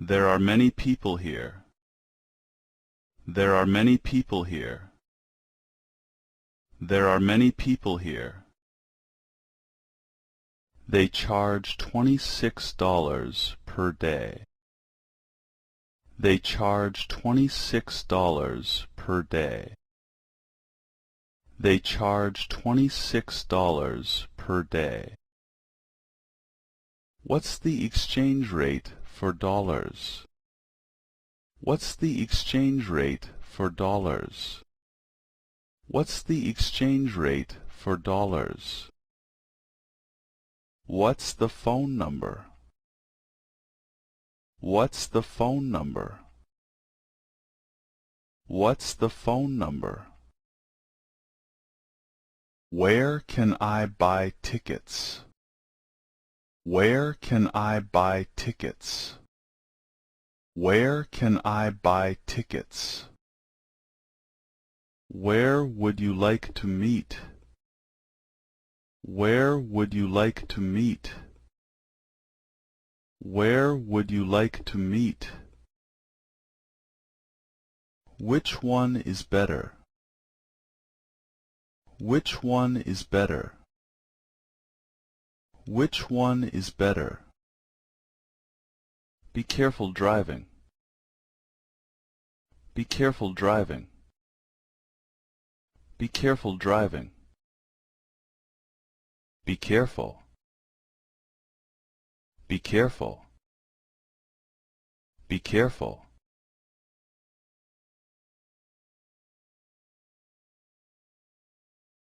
There are many people here. There are many people here. There are many people here. They charge $26 per day. They charge $26 per day. They charge $26 per day. What's the exchange rate for dollars? What's the exchange rate for dollars? What's the exchange rate for dollars? What's the phone number? What's the phone number? What's the phone number? Where can I buy tickets? Where can I buy tickets? Where can I buy tickets? Where would you like to meet? Where would you like to meet? Where would you like to meet? Which one is better? Which one is better? Which one is better? Be careful driving. Be careful driving. Be careful driving. Be careful. Be careful. Be careful.